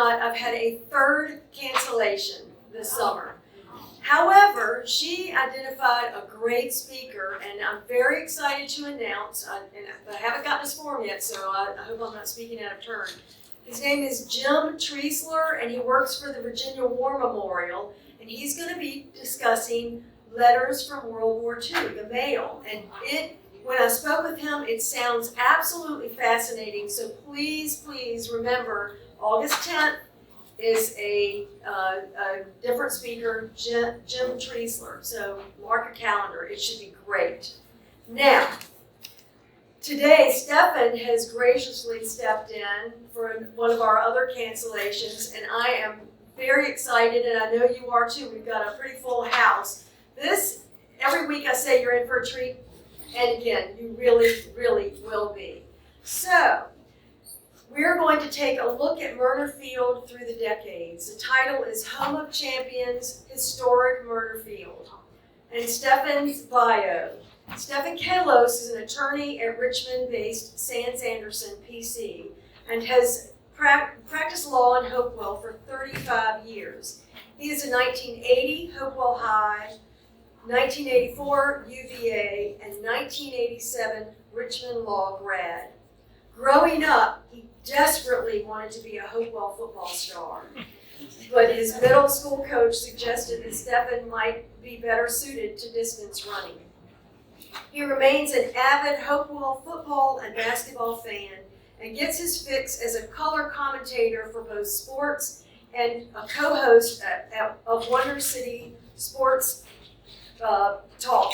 not, I've had a third cancellation this summer. However, she identified a great speaker, and I'm very excited to announce, and I haven't gotten his form yet, so I hope I'm not speaking out of turn. His name is Jim Treasler, and he works for the Virginia War Memorial, and he's going to be discussing letters from World War II, the mail. And when I spoke with him, it sounds absolutely fascinating, so please, please remember, August 10th, is a different speaker, Jim Treasler. So mark your calendar. It should be great. Now, today, Stefan has graciously stepped in for one of our other cancellations, and I am very excited, and I know you are too. We've got a pretty full house. Every week I say you're in for a treat, and again, you really, really will be. So, we're going to take a look at Merner Field through the decades. The title is Home of Champions Historic Merner Field. And Stefan's bio. Stefan Calos is an attorney at Richmond-based Sands Anderson, PC, and has practiced law in Hopewell for 35 years. He is a 1980 Hopewell High, 1984 UVA, and 1987 Richmond Law grad. Growing up, he desperately wanted to be a Hopewell football star, but his middle school coach suggested that Stefan might be better suited to distance running. He remains an avid Hopewell football and basketball fan and gets his fix as a color commentator for both sports and a co-host of Wonder City Sports Talk,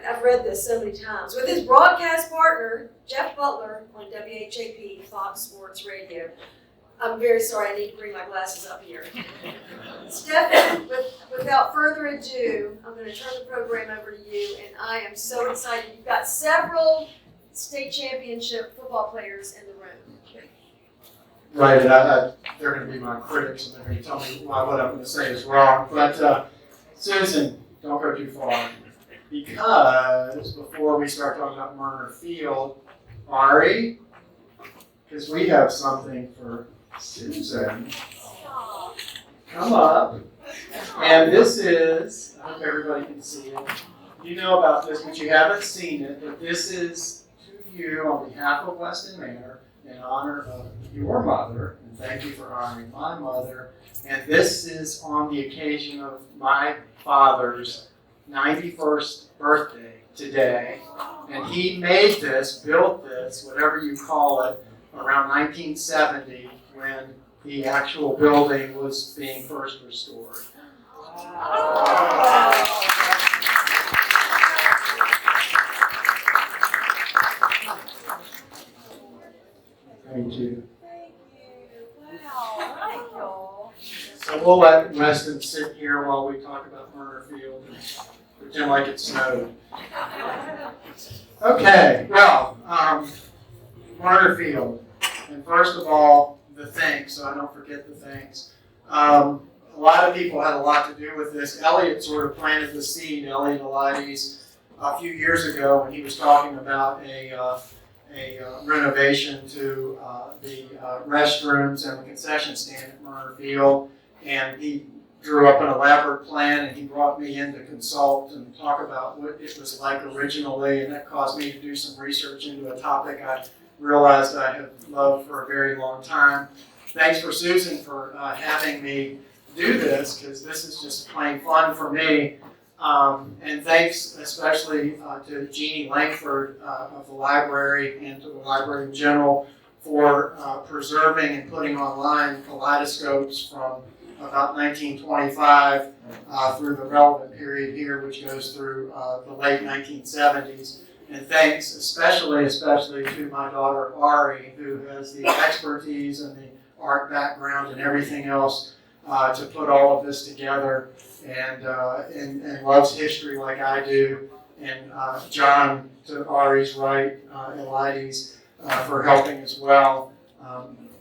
I've read this so many times, with his broadcast partner, Jeff Butler, on WHAP Fox Sports Radio. I'm very sorry, I need to bring my glasses up here. Stefan, without further ado, I'm going to turn the program over to you, and I am so excited. You've got several state championship football players in the room. Right, they're going to be my critics, and they're going to tell me what I'm going to say is wrong. But Susan, don't go too far, because before we start talking about Merner Field, Ari, because we have something for Susan. Come up. And this is, I hope everybody can see it. You know about this, but you haven't seen it. But this is to you on behalf of Weston Manor in honor of your mother. And thank you for honoring my mother. And this is on the occasion of my father's 91st birthday today. And he made this, built this, whatever you call it, around 1970 when the actual building was being first restored. Thank you. Wow. So we'll let Weston sit here while we talk about Merner Field and pretend like it snowed. Okay, well, Merner Field. And first of all, the thanks, so I don't forget the thanks. A lot of people had a lot to do with this. Elliot sort of planted the seed, Elliot Elides, a few years ago when he was talking about a renovation to the restrooms and the concession stand at Merner Field. And he drew up an elaborate plan, and he brought me in to consult and talk about what it was like originally, and that caused me to do some research into a topic I realized I have loved for a very long time. Thanks for Susan for having me do this, because this is just plain fun for me. And thanks especially to Jeannie Langford of the library and to the library in general for preserving and putting online kaleidoscopes from about 1925 through the relevant period here, which goes through the late 1970s. And thanks especially to my daughter Ari, who has the expertise and the art background and everything else to put all of this together, and loves history like I do. And John, to Ari's right, Elides, for helping as well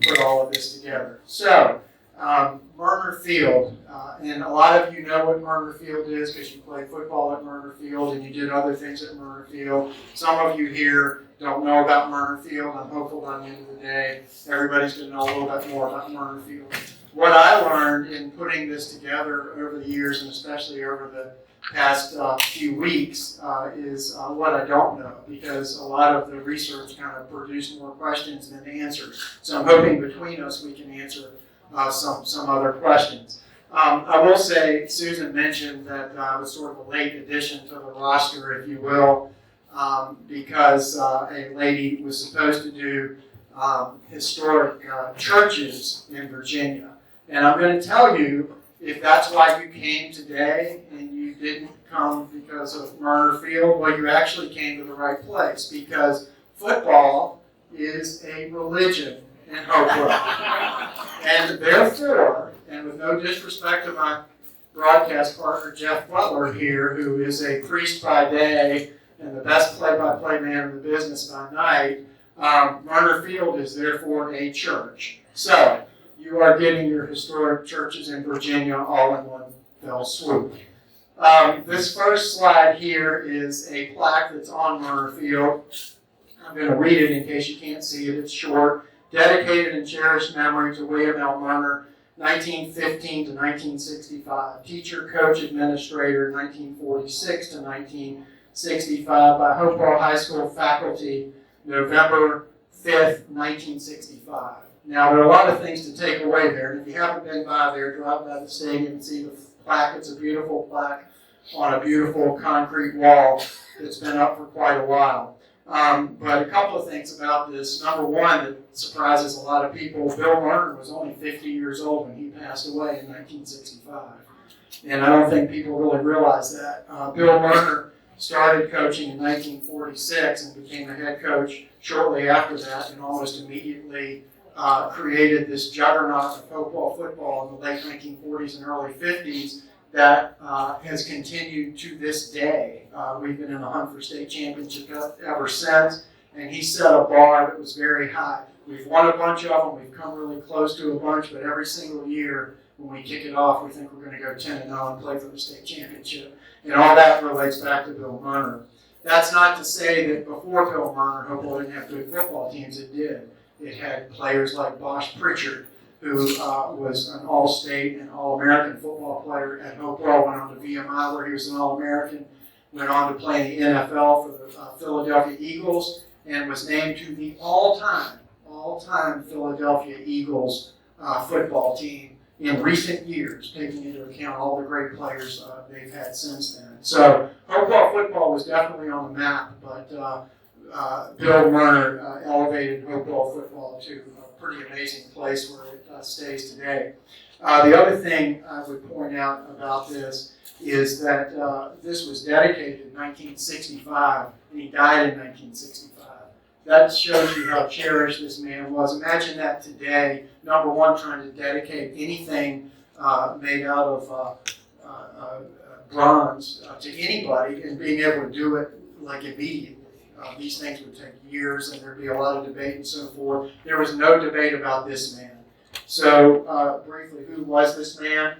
put all of this together. So, Merner Field, and a lot of you know what Merner Field is because you played football at Merner Field and you did other things at Merner Field. Some of you here don't know about Merner Field. I'm hopeful by the end of the day, everybody's going to know a little bit more about Merner Field. What I learned in putting this together over the years, and especially over the past few weeks, is what I don't know, because a lot of the research kind of produced more questions than answers. So I'm hoping between us we can answer some other questions. I will say, Susan mentioned that I was sort of a late addition to the roster, if you will, because a lady was supposed to do historic churches in Virginia. And I'm going to tell you, if that's why you came today and you didn't come because of Merner Field, well, you actually came to the right place, because football is a religion in Hopewell. And therefore, and with no disrespect to my broadcast partner Jeff Butler here, who is a priest by day and the best play-by-play man in the business by night, Merner Field is therefore a church. So you are getting your historic churches in Virginia all in one fell swoop. This first slide here is a plaque that's on Merner Field. I'm going to read it in case you can't see it. It's short. Dedicated and cherished memory to William L. Merner, 1915 to 1965. Teacher, coach, administrator, 1946 to 1965 by Hopewell High School faculty, November 5th, 1965. Now, there are a lot of things to take away there, and if you haven't been by there, drive by the stadium and see the plaque. It's a beautiful plaque on a beautiful concrete wall that's been up for quite a while. But a couple of things about this. Number one, that surprises a lot of people, Bill Merner was only 50 years old when he passed away in 1965. And I don't think people really realize that. Bill Merner started coaching in 1946 and became a head coach shortly after that, and almost immediately created this juggernaut of Hopewell football in the late 1940s and early 50s that has continued to this day. We've been in the hunt for state championship ever since, and he set a bar that was very high. We've won a bunch of them, we've come really close to a bunch, but every single year when we kick it off, we think we're going to go 10-0 and play for the state championship. And all that relates back to Bill Merner. That's not to say that before Bill Merner, Hopewell didn't have good football teams. It did. It had players like Bosch Pritchard, who was an All-State and All-American football player at Hopewell, went on to VMI where he was an All-American, went on to play in the NFL for the Philadelphia Eagles, and was named to the all-time Philadelphia Eagles football team in recent years, taking into account all the great players they've had since then. So Hopewell football was definitely on the map, but Bill Merner elevated Hopewell football to a pretty amazing place where it stays today. The other thing I would point out about this is that this was dedicated in 1965, and he died in 1965. That shows you how cherished this man was. Imagine that today, number one, trying to dedicate anything made out of bronze to anybody and being able to do it like immediately. These things would take years, and there'd be a lot of debate and so forth. There was no debate about this man. So, briefly, who was this man?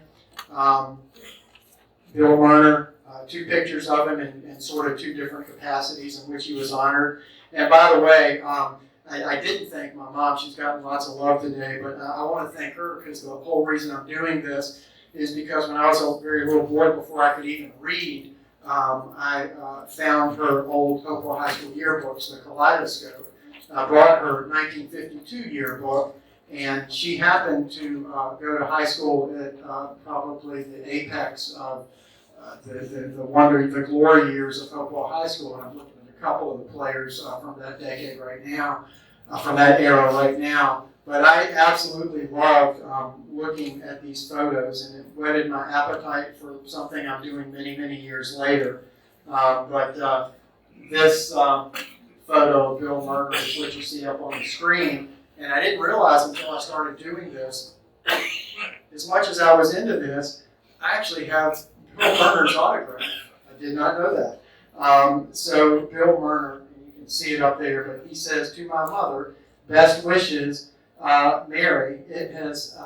Bill Merner. Two pictures of him in sort of two different capacities in which he was honored. And by the way, I didn't thank my mom. She's gotten lots of love today, but I want to thank her because the whole reason I'm doing this is because when I was a very little boy, before I could even read, I found her old Hopewell High School yearbooks, the Kaleidoscope. I brought her 1952 yearbook, and she happened to go to high school at probably the apex of the glory years of Hopewell High School. And I'm looking at a couple of the players from that decade right now, from that era right now. But I absolutely loved looking at these photos, and it whetted my appetite for something I'm doing many, many years later. But this photo of Bill Merner is what you see up on the screen, and I didn't realize until I started doing this, as much as I was into this, I actually have Bill Merner's autograph. I did not know that. So Bill Merner, you can see it up there, but he says, "To my mother, best wishes, Mary. It has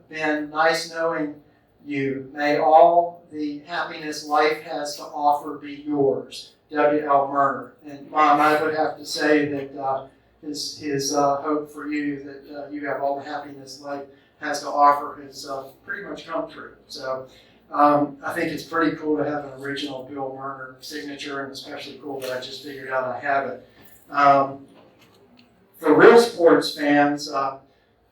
been nice knowing you. May all the happiness life has to offer be yours. W.L. Merner. And Mom, I would have to say that his hope for you that you have all the happiness life has to offer has pretty much come true. So I think it's pretty cool to have an original Bill Merner signature, and especially cool that I just figured out I have it. For real sports fans,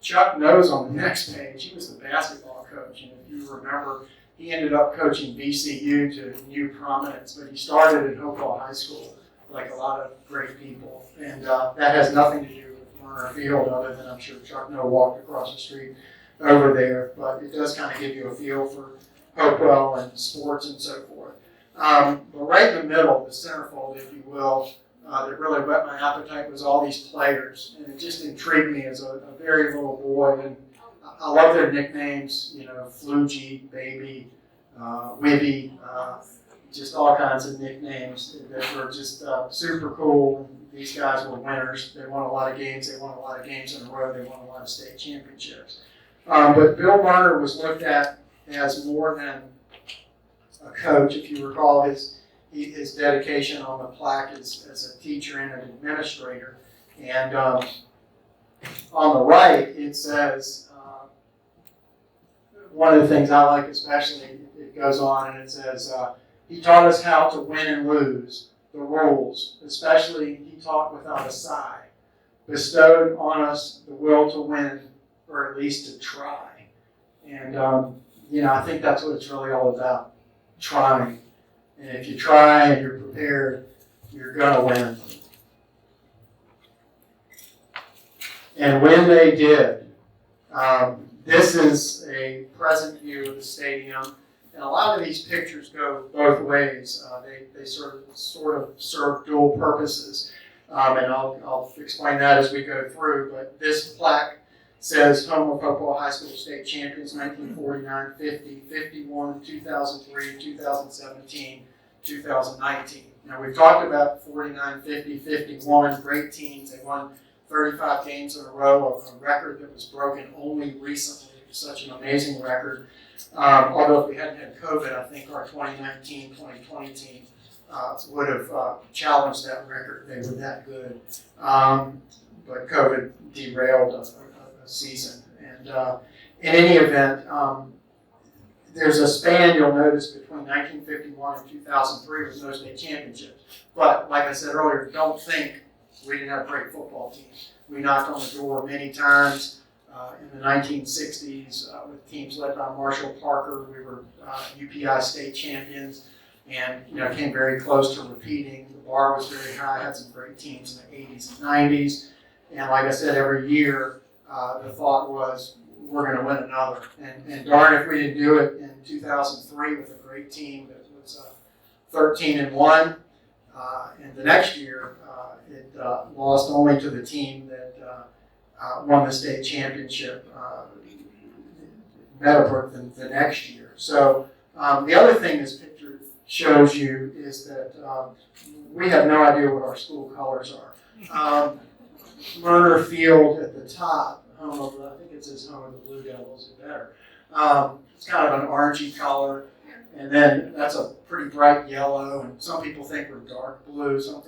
Chuck knows on the next page, he was the basketball coach. And if you remember, he ended up coaching VCU to new prominence, but he started at Hopewell High School, like a lot of great people. And that has nothing to do with Merner Field, other than I'm sure Chuck No walked across the street over there. But it does kind of give you a feel for Hopewell and sports and so forth. But right in the middle, the centerfold, if you will, that really whet my appetite was all these players. And it just intrigued me as a very little boy. And I love their nicknames, you know, Flugie, Baby, Wibby, just all kinds of nicknames that were just super cool. These guys were winners. They won a lot of games. They won a lot of games in a row. They won a lot of state championships. But Bill Merner was looked at as more than a coach. If you recall his dedication on the plaque as a teacher and an administrator. And on the right, it says, one of the things I like especially, it goes on and it says, he taught us how to win and lose, the rules, especially he taught without a sigh, bestowed on us the will to win, or at least to try. And, I think that's what it's really all about, trying. And if you try and you're prepared, you're going to win. And when they did, this is a present view of the stadium. And a lot of these pictures go both ways. They sort of serve dual purposes. And I'll explain that as we go through. But this plaque says home of Hopewell High School State Champions 1949, 50, 51, 2003, 2017, 2019. Now we've talked about 49, 50, 51, great teams. They won 35 games in a row, a record that was broken only recently. It was such an amazing record. Although if we hadn't had COVID, I think our 2019-2020 team would have challenged that record. They were that good. But COVID derailed a season. And in any event, there's a span you'll notice between 1951 and 2003 with no state championships. But like I said earlier, don't think we didn't have a great football team. We knocked on the door many times in the 1960s with teams led by Marshall Parker. We were UPI state champions and came very close to repeating. The bar was very high, had some great teams in the 80s and 90s. And like I said, every year the thought was we're going to win another. And darn if we didn't do it in 2003 with a great team that was 13-1. And the next year, it lost only to the team that won the state championship, Meadowbrook, the next year. So the other thing this picture shows you is that we have no idea what our school colors are. Merner Field at the top, home of I think it says home of the Blue Devils or better. It's kind of an orangey color. And then that's a pretty bright yellow, and some people think we're dark blue. Some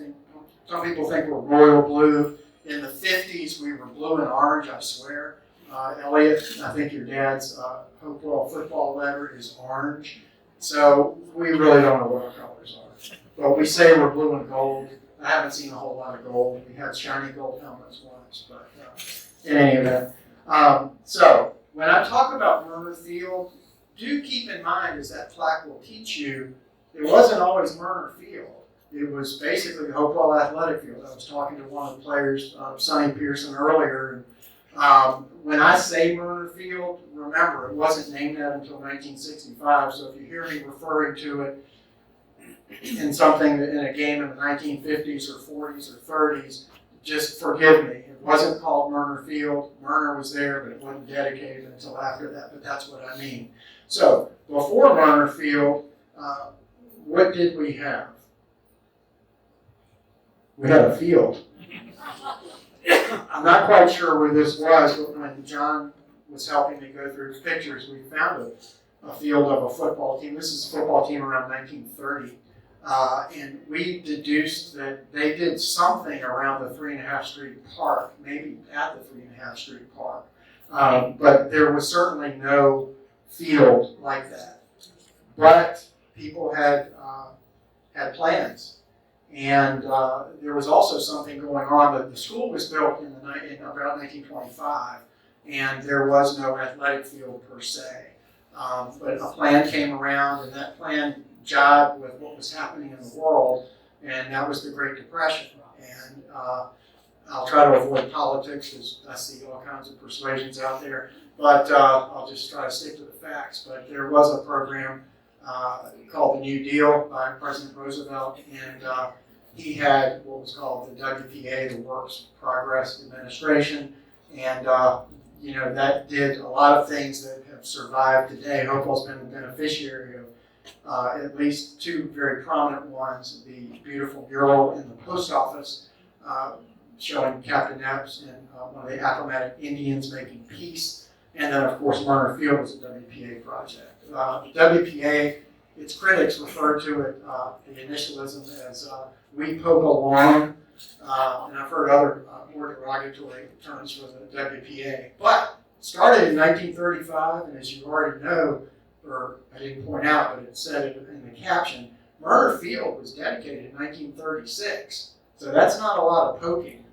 people think we're royal blue. In the 50s, we were blue and orange, I swear. Elliot, I think your dad's Hopewell football letter is orange. So we really don't know what our colors are. But we say we're blue and gold. I haven't seen a whole lot of gold. We had shiny gold helmets once, but in any event. So when I talk about Merner Field, do keep in mind, as that plaque will teach you, it wasn't always Merner Field. It was basically the Hopewell Athletic Field. I was talking to one of the players, Sonny Pearson, earlier. And when I say Merner Field, remember, it wasn't named that until 1965. So if you hear me referring to it in something in a game in the 1950s or 40s or 30s, just forgive me. It wasn't called Merner Field. Merner was there, but it wasn't dedicated until after that. But that's what I mean. So before Merner Field, what did we have? We had a field. I'm not quite sure where this was, but when John was helping me go through the pictures, we found a field of a football team. This is a football team around 1930. And we deduced that they did something around the 3.5 Street Park, maybe at the 3.5 Street Park. But there was certainly no field like that. But people had plans. And there was also something going on. That the school was built in about 1925, and there was no athletic field per se. But a plan came around, and that plan jived with what was happening in the world, and that was the Great Depression. And I'll try to avoid politics because I see all kinds of persuasions out there, but I'll just try to stick to the facts. But there was a program called the New Deal by President Roosevelt, and he had what was called the WPA, the Works Progress Administration, and that did a lot of things that have survived today. Hopewell's been the beneficiary of at least two very prominent ones: the beautiful mural in the post office showing Captain Epps and one of the Appomattox Indians making peace, and then of course Merner Field was a WPA project. WPA, its critics refer to it, the initialism, as we poke along, and I've heard other more derogatory terms for the WPA. But started in 1935, and as you already know, or I didn't point out, but it said it in the caption, Merner Field was dedicated in 1936. So that's not a lot of poking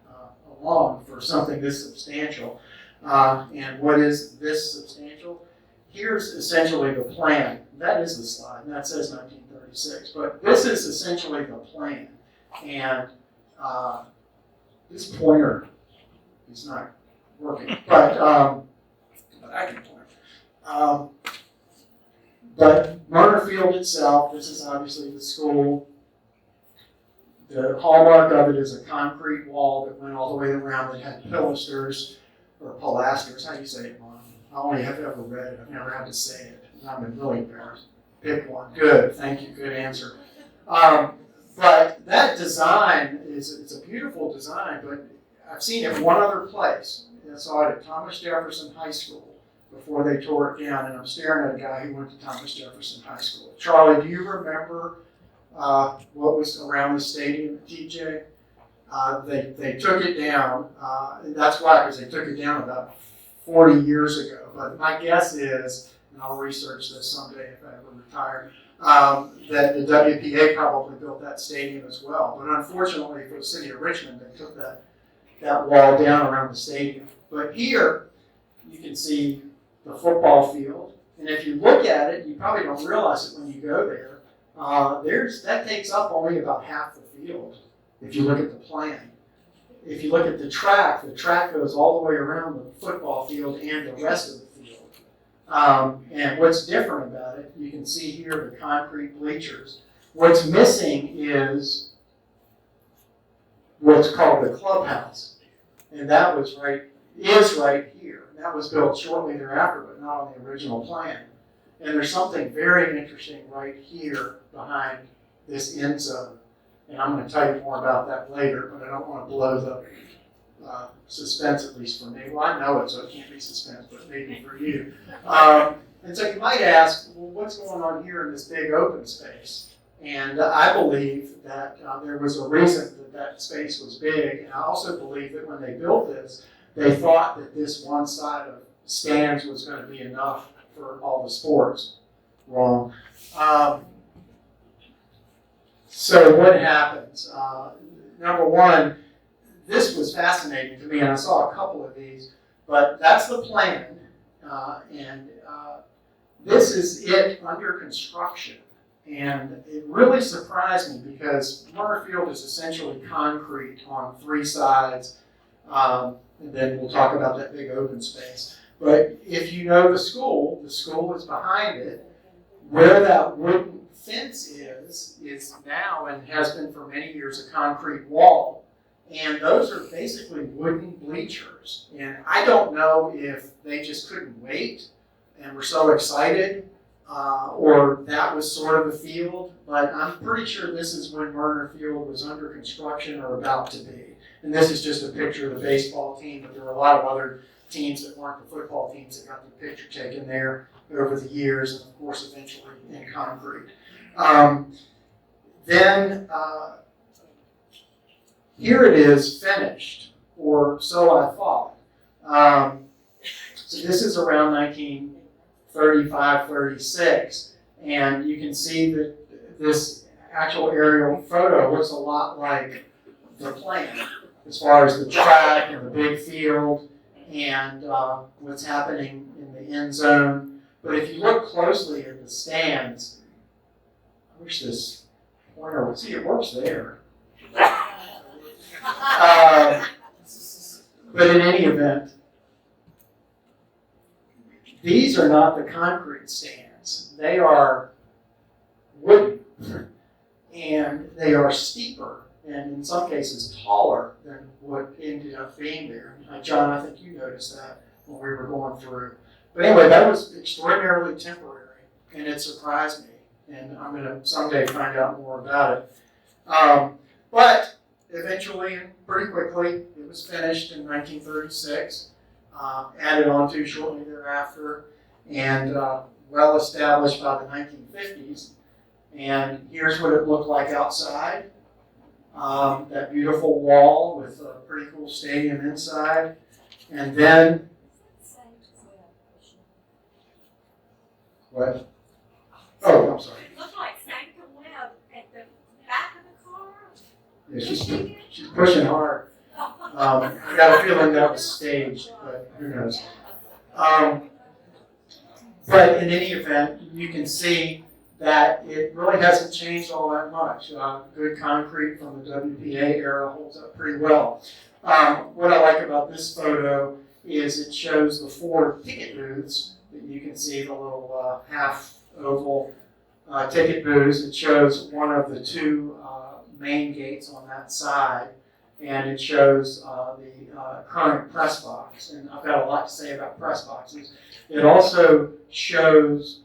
along for something this substantial. And what is this substantial? Here's essentially the plan. That is the slide, and that says 1936. But this is essentially the plan. And this pointer is not working, but I can point. But Merner Field itself, this is obviously the school. The hallmark of it is a concrete wall that went all the way around that had pilasters, or pilasters, how do you say it, Mom? I only have ever read it, I've never had to say it, and I've been really embarrassed. Pick one. Good, thank you, good answer. But that design it's a beautiful design, but I've seen it one other place. I saw it at Thomas Jefferson High School before they tore it down, and I'm staring at a guy who went to Thomas Jefferson High School. Charlie, do you remember what was around the stadium at TJ? They took it down. That's why, because they took it down about 40 years ago. But my guess is, and I'll research this someday if I ever retire, that the WPA probably built that stadium as well. But unfortunately for the city of Richmond, they took that wall down around the stadium. But here, you can see the football field. And if you look at it, you probably don't realize it when you go there. That takes up only about half the field if you look at the plan. If you look at the track goes all the way around the football field and the rest of the field. And what's different about it, you can see here the concrete bleachers. What's missing is what's called the clubhouse. And that is right here. That was built shortly thereafter, but not on the original plan. And there's something very interesting right here behind this end zone. And I'm going to tell you more about that later, but I don't want to blow the suspense, at least for me. Well, I know it, so it can't be suspense, but maybe for you. And so you might ask, well, what's going on here in this big open space? And I believe that there was a reason that space was big. And I also believe that when they built this, they thought that this one side of stands was going to be enough for all the sports. Wrong. So what happens? Number one, this was fascinating to me, and I saw a couple of these, but that's the plan, and this is it under construction. And it really surprised me because Merner Field is essentially concrete on three sides, and then we'll talk about that big open space. But if you know the school is behind it. Where that wooden fence is now and has been for many years a concrete wall. And those are basically wooden bleachers. And I don't know if they just couldn't wait and were so excited, or that was sort of the field. But I'm pretty sure this is when Merner Field was under construction or about to be. And this is just a picture of the baseball team, but there were a lot of other teams that weren't the football teams that got the picture taken there over the years, and of course eventually in concrete. Then here it is finished, or so I thought. So this is around 1935, 36, and you can see that this actual aerial photo looks a lot like the plan as far as the track and the big field and what's happening in the end zone. But if you look closely at the stands, I wish this pointer would see it works there. But in any event, these are not the concrete stands. They are wooden, and they are steeper, and in some cases taller than what ended up being there. John, I think you noticed that when we were going through. But anyway, that was extraordinarily temporary, and it surprised me, and I'm going to someday find out more about it. But eventually, and pretty quickly, it was finished in 1936, added on to shortly thereafter, and well established by the 1950s. And here's what it looked like outside. That beautiful wall with a pretty cool stadium inside. And then, what? Oh, I'm sorry. It looked like Santa Webb at the back of the car. Yeah, she's pushing hard. I got a feeling that was staged, but who knows. But in any event, you can see that it really hasn't changed all that much. Good concrete from the WPA era holds up pretty well. What I like about this photo is it shows the 4 ticket booths that you can see, the little half oval ticket booths. It shows one of the 2 main gates on that side, and it shows the current press box. And I've got a lot to say about press boxes. It also shows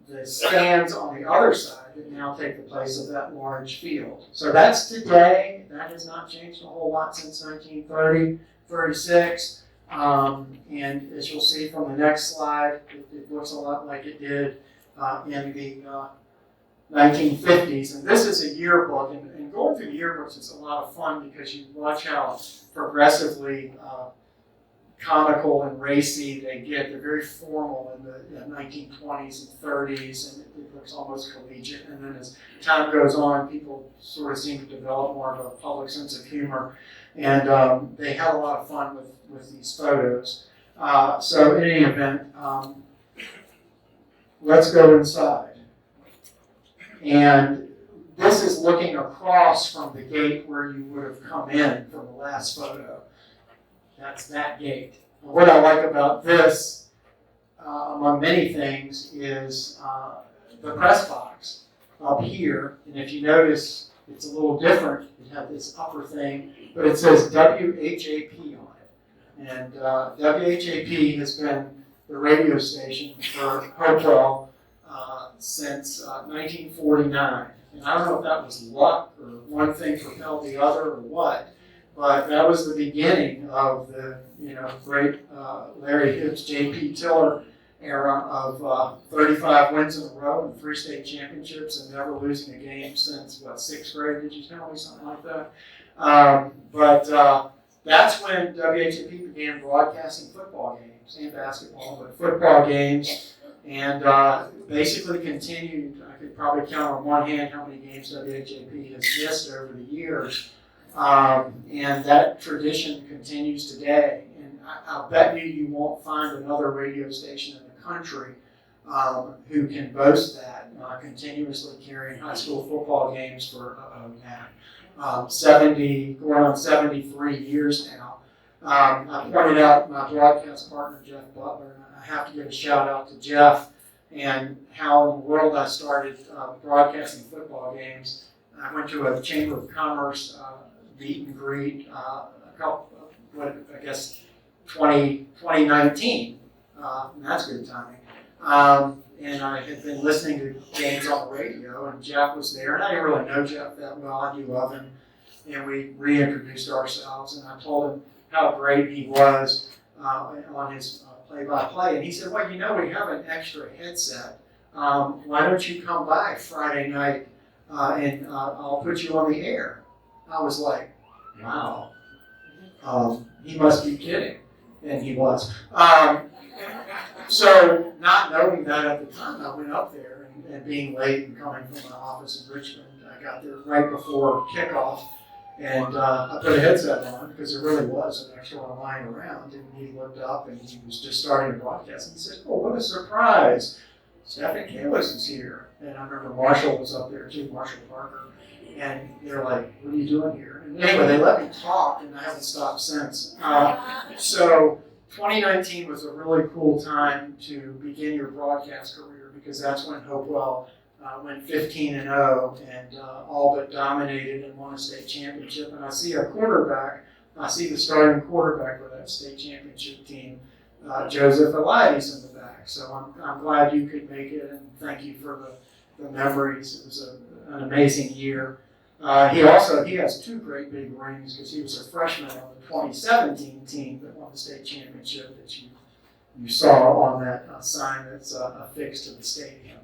the stands on the other side that now take the place of that large field. So that's today. That has not changed a whole lot since 1930, 36. And as you'll see from the next slide, it looks a lot like it did in the 1950s. And this is a yearbook. And going through the yearbooks is a lot of fun because you watch how progressively comical and racy they get. They're very formal in the 1920s and 30s, and it looks almost collegiate. And then as time goes on, people sort of seem to develop more of a public sense of humor. And they had a lot of fun with these photos. So in any event, let's go inside. And this is looking across from the gate where you would have come in from the last photo. That's that gate. And what I like about this, among many things, is the press box up here. And if you notice, it's a little different. It has this upper thing, but it says WHAP on it. And WHAP has been the radio station for Hopewell since 1949. And I don't know if that was luck or one thing propelled the other or what, but that was the beginning of the great Larry Hibbs, J.P. Tiller era of 35 wins in a row and 3 state championships and never losing a game since, 6th grade, did you tell me, something like that? But that's when WHAP began broadcasting football games and basketball, but football games, and basically continued. I could probably count on one hand how many games WHAP has missed over the years. And that tradition continues today. And I'll bet you won't find another radio station in the country who can boast that, continuously carrying high school football games for 70, going on 73 years now. I pointed out my broadcast partner, Jeff Butler, and I have to give a shout out to Jeff and how in the world I started broadcasting football games. I went to a Chamber of Commerce meet and greet 2019, and that's good timing. And I had been listening to games on the radio, and Jeff was there, and I didn't really know Jeff that well. I knew of him, and we reintroduced ourselves, and I told him how great he was on his play-by-play, and he said, well, we have an extra headset. Why don't you come by Friday night and I'll put you on the air. I was like, wow, he must be kidding. And he was. So not knowing that at the time, I went up there and being late and coming from my office in Richmond, I got there right before kickoff, and I put a headset on because there really was an extra one lying around, and he looked up and he was just starting to broadcast, and he said, oh, what a surprise, Stefan Calos is here. And I remember Marshall was up there too, Marshall Parker, and they're like, what are you doing here? And anyway, they let me talk, and I haven't stopped since. So 2019 was a really cool time to begin your broadcast career because that's when Hopewell went 15-0 and all but dominated and won a state championship. And I see a quarterback, I see the starting quarterback for that state championship team, Joseph Elias in the back. So I'm glad you could make it, and thank you for the memories. It was an amazing year. He has two great big rings because he was a freshman on the 2017 team that won the state championship that you saw on that sign that's affixed to the stadium.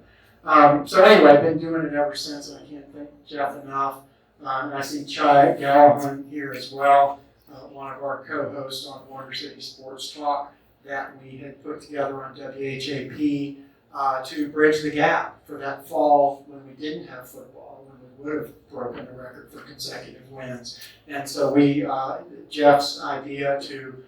So anyway, I've been doing it ever since, and I can't thank Jeff enough. And I see Chai Gallahan here as well, one of our co-hosts on Warner City Sports Talk that we had put together on WHAP to bridge the gap for that fall when we didn't have football, when we would have broken the record for consecutive wins. And so Jeff's idea to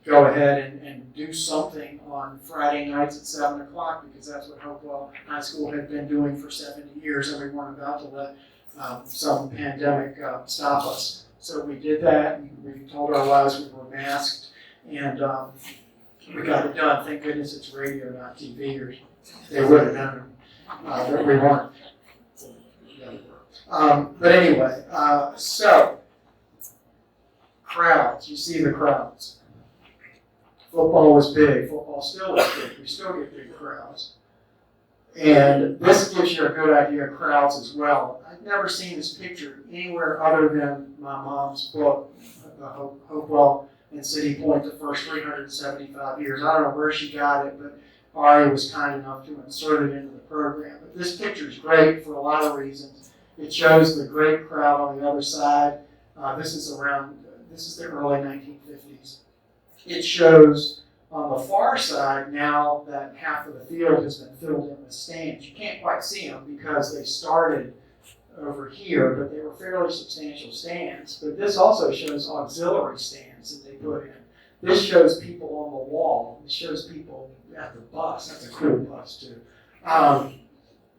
go ahead and do something on Friday nights at 7 o'clock, because that's what Hopewell High School had been doing for 70 years, and we weren't about to let some pandemic stop us. So we did that, and we told our lives we were masked, and we got it done. Thank goodness it's radio, not TV, or they would have known that we weren't. But anyway, so crowds, you see the crowds. Football was big, football still is big, we still get big crowds. And this gives you a good idea of crowds as well. I've never seen this picture anywhere other than my mom's book, Hopewell and City Point, the first 375 years. I don't know where she got it, but Ari was kind enough to insert it into the program. But this picture is great for a lot of reasons. It shows the great crowd on the other side. This is the early 1950s. It shows on the far side now that half of the field has been filled in with stands. You can't quite see them because they started over here, but they were fairly substantial stands. But this also shows auxiliary stands that they put in. This shows people on the wall. This shows people at the bus. That's a cool bus too.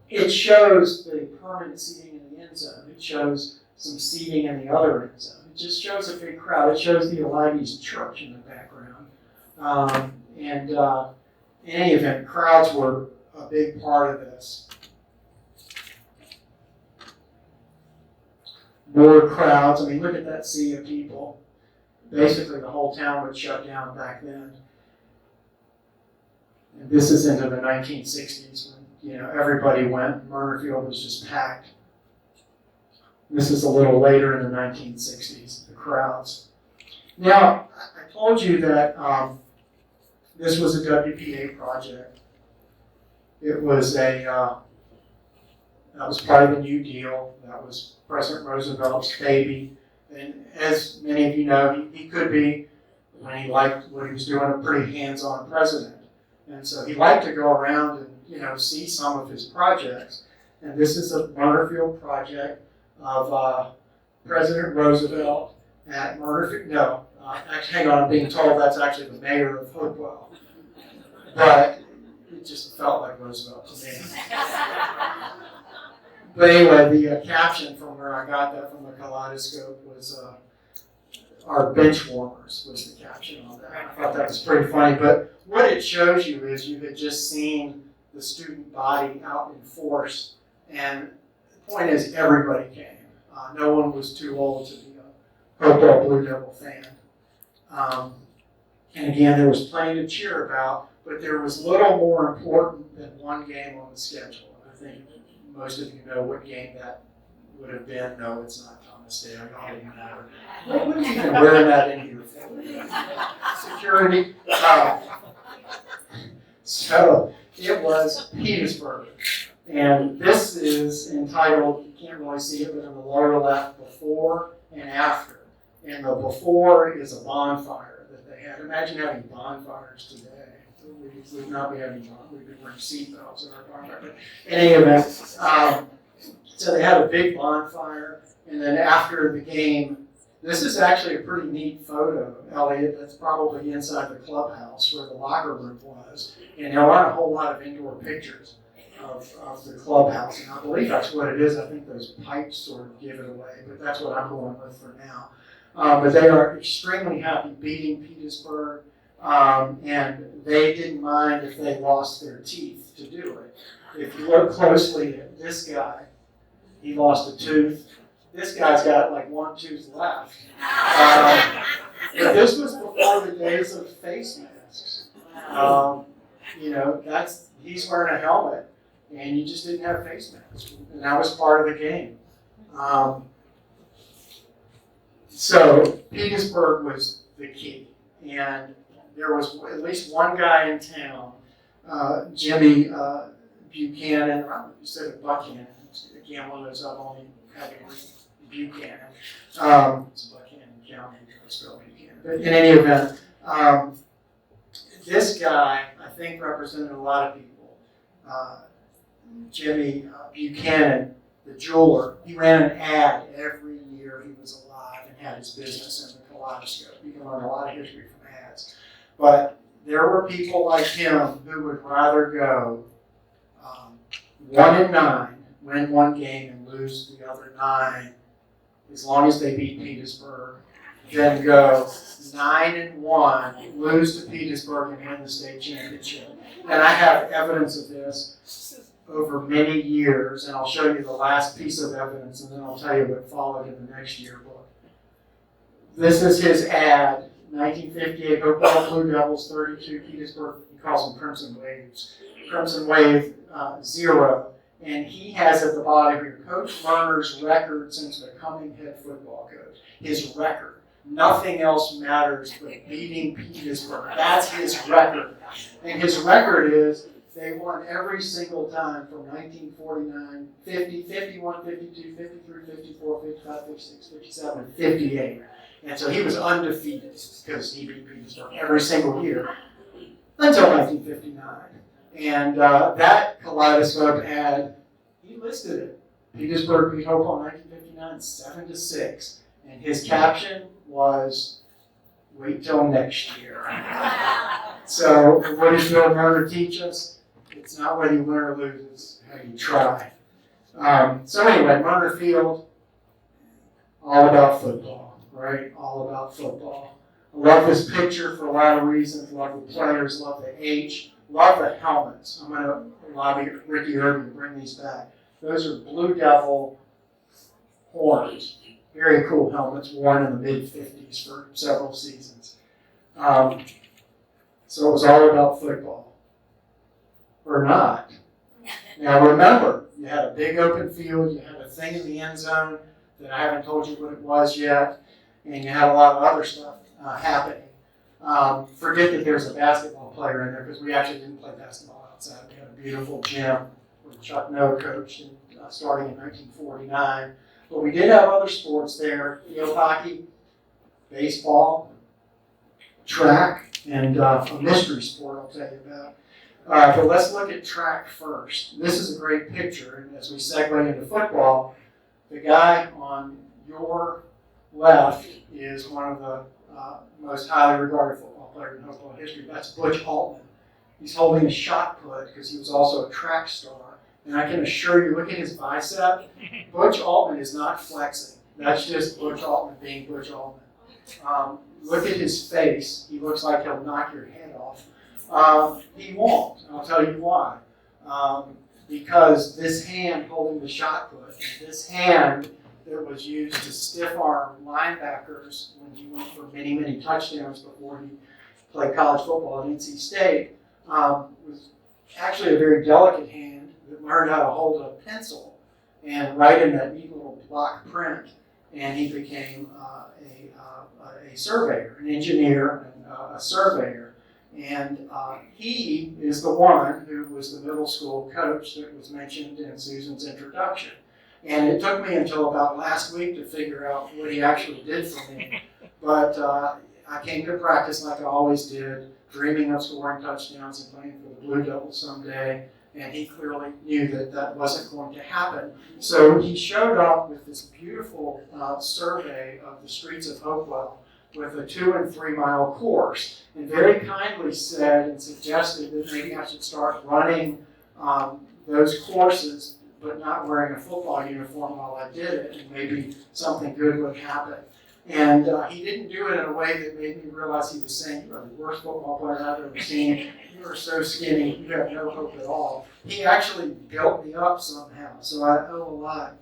It shows the permanent seating in the end zone. It shows some seating in the other end zone. It just shows a big crowd. It shows the Elias Church in the background. In any event, crowds were a big part of this. More crowds. I mean, look at that sea of people. Basically, the whole town would shut down back then. And this is into the 1960s when everybody went. Merner Field was just packed. This is a little later in the 1960s, the crowds. Now, I told you that this was a WPA project. It was that was part of the New Deal. That was President Roosevelt's baby. And as many of you know, he could be, when he liked what he was doing, a pretty hands-on president. And so he liked to go around and see some of his projects. And this is a Merner Field project of President Roosevelt at Merner Field. No, actually, hang on, I'm being told that's actually the mayor of Hopewell. But it just felt like Roosevelt to me. But anyway, the caption from where I got that from the kaleidoscope was our bench warmers was the caption on that. I thought that was pretty funny. But what it shows you is you had just seen the student body out in force. And the point is, everybody came. No one was too old to be a Hopewell Blue Devil fan. And again, there was plenty to cheer about, but there was little more important than one game on the schedule. I think most of you know what game that would have been. No, it's not Thomas Day. I don't even know. What are you even wearing that in here for? Security. So it was Petersburg And this is entitled, you can't really see it, but in the lower left, before and after. And the before is a bonfire that they had. Imagine having bonfires today. We would not be having bonfires. We'd be wearing seatbelts in our bonfire. But in any event, so they had a big bonfire. And then after the game, this is actually a pretty neat photo, Elliot. That's probably inside the clubhouse where the locker room was. And there aren't a whole lot of indoor pictures of the clubhouse. And I believe that's what it is. I think those pipes sort of give it away, but that's what I'm going with for now. But they are extremely happy beating Petersburg, and they didn't mind if they lost their teeth to do it. If you look closely at this guy, he lost a tooth. This guy's got like one tooth left. But this was before the days of face masks. He's wearing a helmet, and you just didn't have face masks, and that was part of the game. So Petersburg was the key, and there was at least one guy in town, Jimmy Buchanan. I don't know if you said it, Buchanan. Again, one of those I've only had to read. Buchanan. It's Buchanan County, spelled Buchanan. But in any event, this guy, I think, represented a lot of people. Jimmy Buchanan, the jeweler, he ran an ad every year he was alive and had his business in the Kaleidoscope. You can learn a lot of history from ads. But there were people like him who would rather go 1-9, win one game and lose the other 9, as long as they beat Petersburg, then go 9-1, lose to Petersburg and win the state championship. And I have evidence of this over many years, and I'll show you the last piece of evidence, and then I'll tell you what followed in the next yearbook. This is his ad, 1958, Hopewell Blue Devils, 32, Petersburg, he calls them Crimson Waves. Crimson Wave 0. And he has at the bottom here, Coach Merner's record since becoming head football coach. His record. Nothing else matters but beating Petersburg. That's his record. And his record is they won every single time from 1949, 50, 51, 52, 53, 54, 55, 56, 57, 58. And so he was undefeated because he beat Petersburg every single year until 1959. And that Kaleidoscope ad, he listed it. Petersburg beat Hopewell in 1959, 7-6. And his caption was, "Wait till next year." So what does Bill Merner teach us? It's not whether you win or lose, it's how you try. So anyway, Merner Field, all about football, right? All about football. I love this picture for a lot of reasons. Love the players, love the H. Love the helmets. I'm going to lobby Ricky Irving to bring these back. Those are Blue Devil horns. Very cool helmets worn in the mid-50s for several seasons. So it was all about football. Or not. Now remember, you had a big open field, you had a thing in the end zone that I haven't told you what it was yet, and you had a lot of other stuff happening. Forget that there's a basketball player in there because we actually didn't play basketball outside. We had a beautiful gym where Chuck Noe coached starting in 1949. But we did have other sports there, field hockey, baseball, track, and a mystery sport I'll tell you about. But let's look at track first. This is a great picture, and as we segue into football, the guy on your left is one of the most highly regarded football players in Hopewell history. That's Butch Halton. He's holding a shot put because he was also a track star. And I can assure you, look at his bicep. Butch Altman is not flexing. That's just Butch Altman being Butch Altman. Look at his face. He looks like he'll knock your head off. He won't. I'll tell you why. Because this hand holding the shot put, this hand that was used to stiff arm linebackers when he went for many, many touchdowns before he played college football at NC State, was actually a very delicate hand that learned how to hold a pencil and write in that neat little block print. And he became a surveyor, an engineer, and a surveyor. And he is the one who was the middle school coach that was mentioned in Susan's introduction. And it took me until about last week to figure out what he actually did for me. But I came to practice like I always did, dreaming of scoring touchdowns and playing for the Blue Devils someday. And he clearly knew that that wasn't going to happen. So he showed up with this beautiful survey of the streets of Hopewell with a 2 and 3 mile course, and very kindly said and suggested that maybe I should start running those courses, but not wearing a football uniform while I did it, and maybe something good would happen. And he didn't do it in a way that made me realize he was saying, "You are the worst football player I've ever seen. You are so skinny. You have no hope at all." He actually built me up somehow. So I owe a lot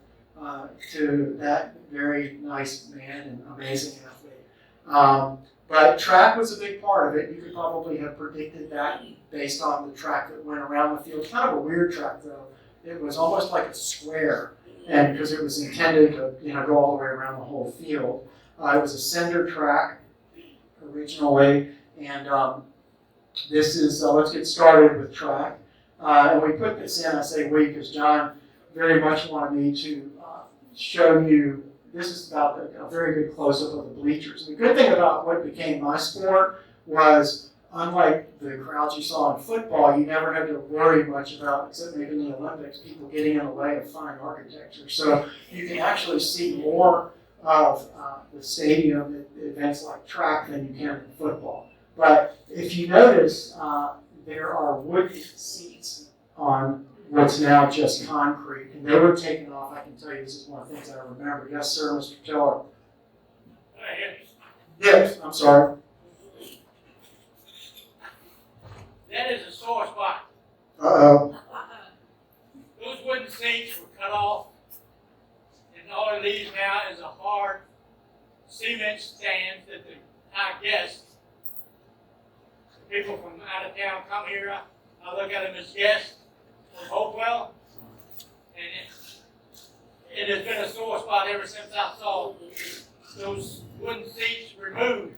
to that very nice man and amazing athlete. But track was a big part of it. You could probably have predicted that based on the track that went around the field. Kind of a weird track, though. It was almost like a square, and because it was intended to go all the way around the whole field. It was a cinder track originally, and this is, let's get started with track. And we put this in, I say we, because John very much wanted me to show you, this is about a very good close-up of the bleachers. And the good thing about what became my sport was, unlike the crowds you saw in football, you never had to worry much about, except maybe in the Olympics, people getting in the way of fine architecture. So you can actually see more of the stadium at events like track than you can in football. But if you notice, there are wooden seats on what's now just concrete, and they were taken off. I can tell you this is one of the things I remember. Yes, sir, Mr. Tiller. Yes, I'm sorry. That is a sore spot. Uh-oh. Those wooden seats were cut off, and all it leaves now is a hard cement stand that I guess people from out of town come here. I look at them as guests from Hopewell, and it has been a sore spot ever since I saw those wooden seats removed.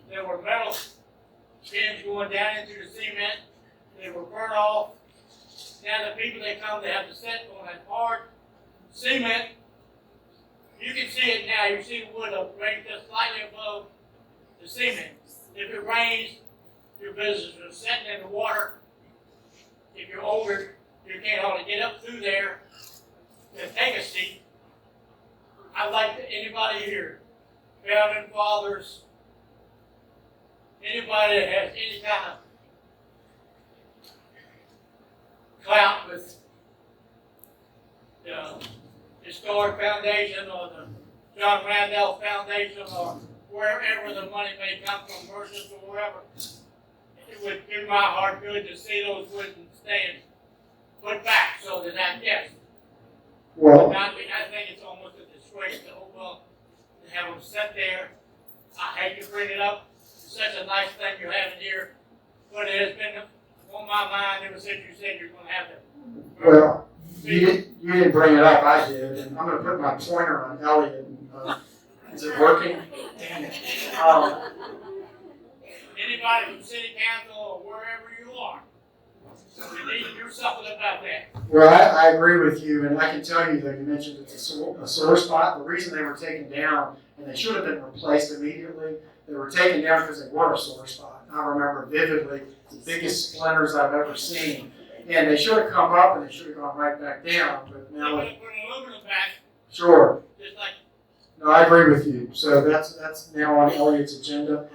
There were metal pins going down into the cement. They were burnt off. Now the people that come, they have to sit on that hard cement. You can see it now. You see the wood raised just slightly above the cement. If it rains, your business is sitting in the water. If you're older, you can't hardly get up through there to take a seat. I'd like anybody here, founding fathers, anybody that has any kind of clout with the Historic Foundation or the John Randolph Foundation or wherever the money may come from, Merchants or wherever, it would do my heart good to see those wooden stands put back so that I guess. Well, I think it's almost a disgrace to Hopewell to have them sit there. I hate to bring it up. It's such a nice thing you're having here, but it has been on my mind ever since you said you're going to have it. well, you didn't bring it up, I did, and I'm going to put my pointer on Elliot. And, is it working? Dang it. Anybody from city council or wherever you are, you need to do something about that. Well, I agree with you, and I can tell you that you mentioned it's a sore spot. The reason they were taken down, and they should have been replaced immediately, they were taken down because they were a sore spot. I remember vividly the biggest splinters I've ever seen. And they should have come up and they should have gone right back down. But now, Put an aluminum back, sure. just like. No, I agree with you. So that's now on Elliot's agenda.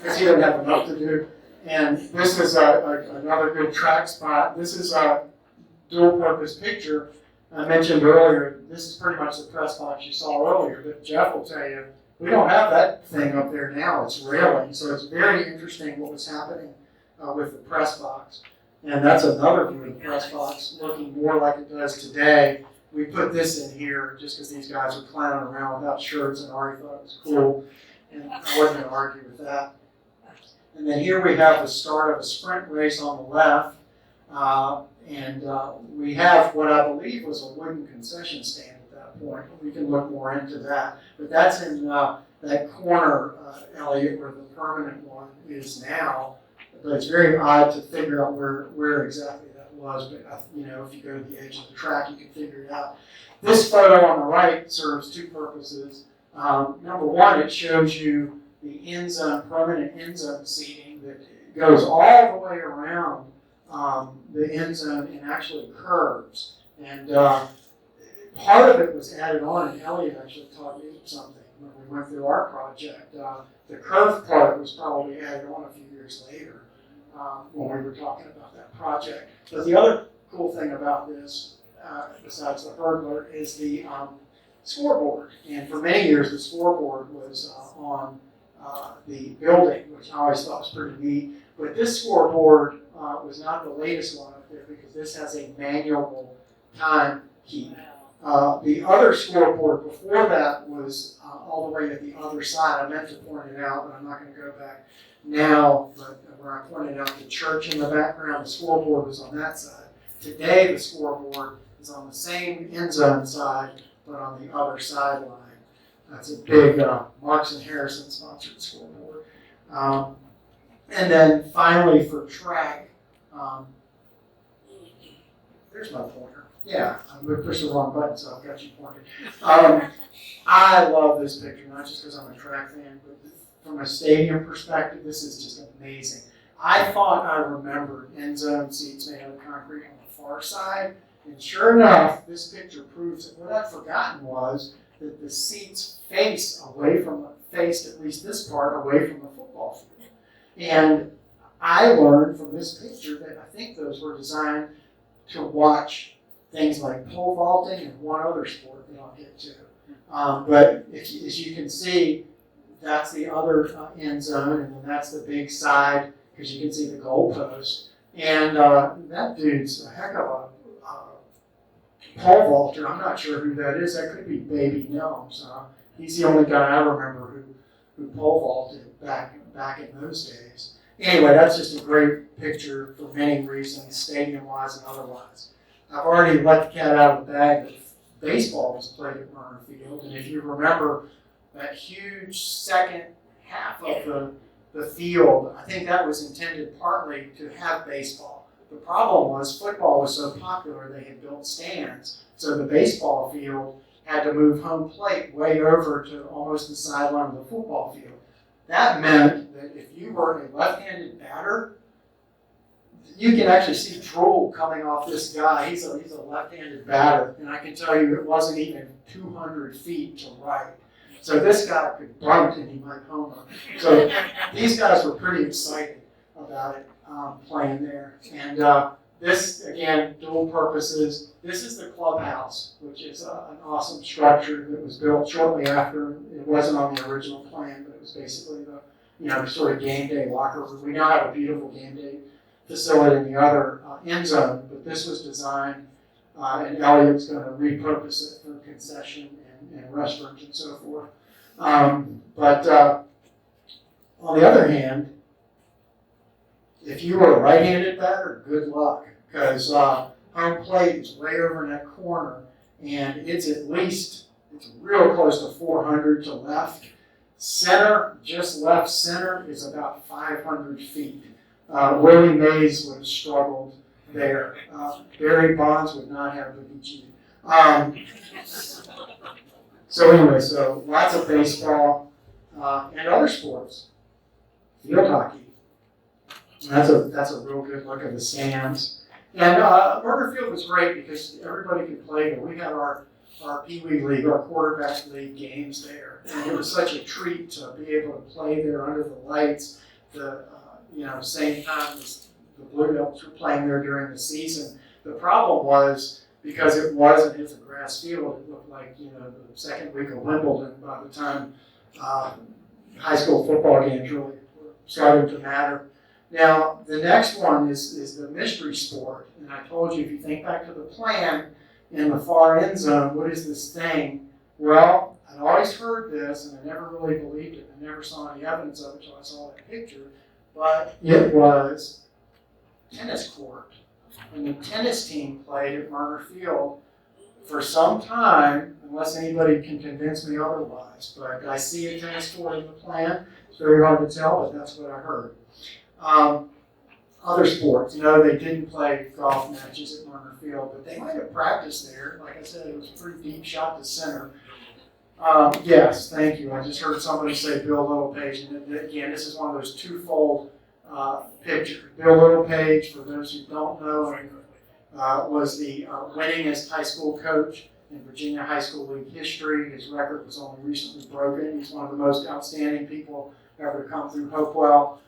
Because he doesn't have enough to do. And this is another good track spot. This is a dual-purpose picture. I mentioned earlier, this is pretty much the press box you saw earlier, but Jeff will tell you, we don't have that thing up there now. It's railing. So it's very interesting what was happening with the press box. And that's another view of the press box, looking more like it does today. We put this in here just because these guys were clowning around without shirts, and Ari thought it was cool. And I wasn't going to argue with that. And then here we have the start of a sprint race on the left. And we have what I believe was a wooden concession stand at that point. We can look more into that. But that's in that corner, Elliot, where the permanent one is now. But it's very odd to figure out where exactly that was. But if you go to the edge of the track, you can figure it out. This photo on the right serves two purposes. Number one, it shows you the permanent end zone seating that goes all the way around the end zone and actually curves. And part of it was added on, and Elliot actually taught me something when we went through our project. The curved part was probably added on a few years later when we were talking about that project. But the other cool thing about this, besides the hurdler, is the scoreboard. And for many years, the scoreboard was on the building, which I always thought was pretty neat. But this scoreboard was not the latest one up there because this has a manual time key. The other scoreboard before that was all the way at the other side. I meant to point it out, but I'm not going to go back now. But where I pointed out the church in the background, the scoreboard was on that side. Today, the scoreboard is on the same end zone side, but on the other sideline. That's a big Marks and Harrison sponsored scoreboard. And then finally for track, there's my pointer. Yeah, I pushed the wrong button, so I've got you pointed. I love this picture, not just because I'm a track fan, but from a stadium perspective, this is just amazing. I thought I remembered end zone seats made out of concrete on the far side, and sure enough, this picture proves that what I'd forgotten was that the seats faced at least this part away from the football field. And I learned from this picture that I think those were designed to watch things like pole vaulting and one other sport that I'll get to. But as you can see, that's the other end zone, and then that's the big side, because you can see the goal post. And that dude's a heck of a pole vaulter. I'm not sure who that is. That could be Baby Gnomes. He's the only guy I remember who pole vaulted back in those days. Anyway, that's just a great picture for many reasons, stadium-wise and otherwise. I've already let the cat out of the bag that baseball was played at Merner Field, and if you remember that huge second half of the field, I think that was intended partly to have baseball. The problem was football was so popular they had built stands, so the baseball field had to move home plate way over to almost the sideline of the football field. That meant that if you were a left-handed batter, you can actually see drool coming off this guy. He's a left-handed batter, and I can tell you it wasn't even 200 feet to right. So this guy could bunt and he might homer. So these guys were pretty excited about it playing there. And this, again, dual purposes. This is the Clubhouse, which is an awesome structure that was built shortly after. It wasn't on the original plan, but it was basically the sort of game day locker room. We now have a beautiful game day facility in the other end zone, but this was designed, and Elliot's going to repurpose it for concession and restaurants and so forth. But on the other hand, if you were a right-handed batter, good luck, because home plate is way over in that corner, and it's real close to 400 to left. Center, just left center, is about 500 feet. Willie Mays would have struggled there. Barry Bonds would not have beat you. So anyway, so lots of baseball and other sports. Field hockey. That's a real good look at the stands. And Merner Field was great because everybody could play there. We had our Pee Wee League, our quarterback league games there. And it was such a treat to be able to play there under the lights. Same time as the Blue Devils were playing there during the season. The problem was, because it wasn't a grass field, it looked like, the second week of Wimbledon by the time high school football games really were starting to matter. Now, the next one is the mystery sport. And I told you, if you think back to the plan in the far end zone, what is this thing? Well, I'd always heard this, and I never really believed it. I never saw any evidence of it until I saw that picture. But it was tennis court. When the tennis team played at Merner Field for some time, unless anybody can convince me otherwise, but I see a tennis court in the plan. It's very hard to tell, but that's what I heard. Other sports, they didn't play golf matches at Merner Field, but they might have practiced there. Like I said, it was a pretty deep shot to center. Yes, thank you. I just heard somebody say Bill Littlepage, and again, this is one of those twofold pictures. Bill Littlepage, for those who don't know, was the winningest high school coach in Virginia High School League history. His record was only recently broken. He's one of the most outstanding people ever to come through Hopewell.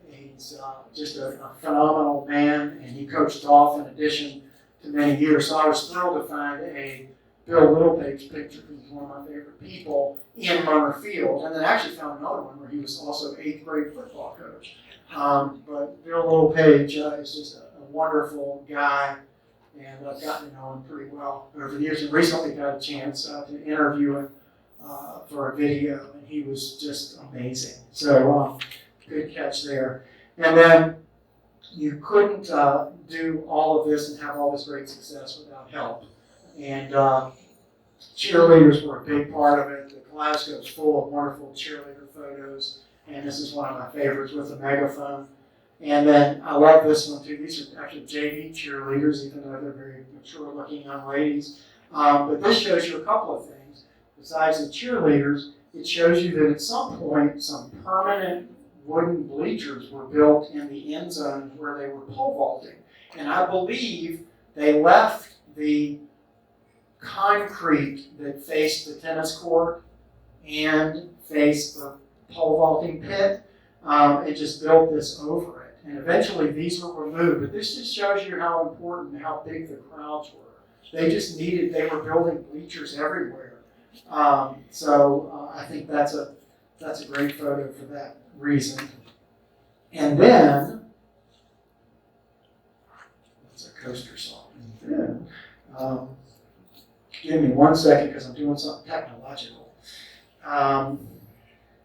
He's just a phenomenal man, and he coached golf in addition to many years. So I was thrilled to find a Bill Littlepage picture. He's one of my favorite people in Merner Field. And then I actually found another one where he was also 8th grade football coach. But Bill Littlepage is just a wonderful guy, and I've gotten to know him pretty well over the years. And recently got a chance to interview him for a video, and he was just amazing. So good catch there. And then you couldn't do all of this and have all this great success without help. And cheerleaders were a big part of it. The Glasgow is full of wonderful cheerleader photos, and this is one of my favorites with a megaphone. And then I love this one too. These are actually JV cheerleaders, even though they're very mature-looking young ladies. But this shows you a couple of things. Besides the cheerleaders, it shows you that at some point, some permanent wooden bleachers were built in the end zone where they were pole vaulting. And I believe they left the concrete that faced the tennis court and faced the pole vaulting pit and just built this over it. And eventually these were removed, but this just shows you how important and how big the crowds were. They were building bleachers everywhere. So I think that's a great photo for that reason. And then, that's a coaster song. And then, give me 1 second because I'm doing something technological.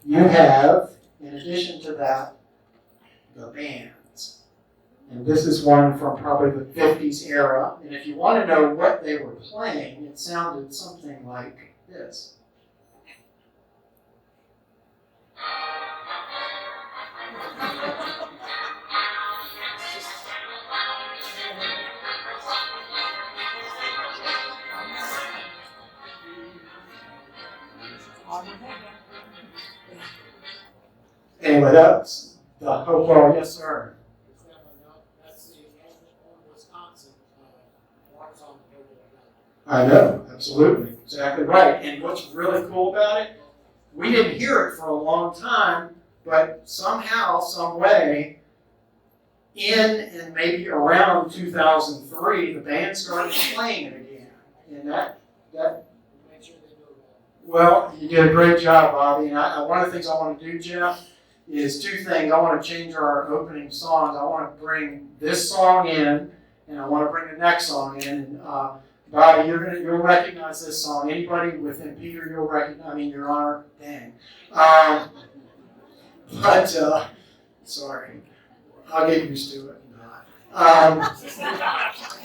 You have, in addition to that, the bands. And this is one from probably the 50s era. And if you want to know what they were playing, it sounded something like this. Anyway, that's the Hopewell, yes sir. That's the Wisconsin waters on the Hobo. I know, absolutely, exactly right. And what's really cool about it, we didn't hear it for a long time, but somehow, some way, in and maybe around 2003, the band started playing it again. And that Make sure they know that. well, you did a great job, Bobby. And one of the things I want to do, Jeff, is two things. I want to change our opening songs. I want to bring this song in, and I want to bring the next song in. And Bobby, you'll recognize this song. Anybody within Peter, you'll recognize. I mean, Your Honor, dang. Sorry, I'll get used to it.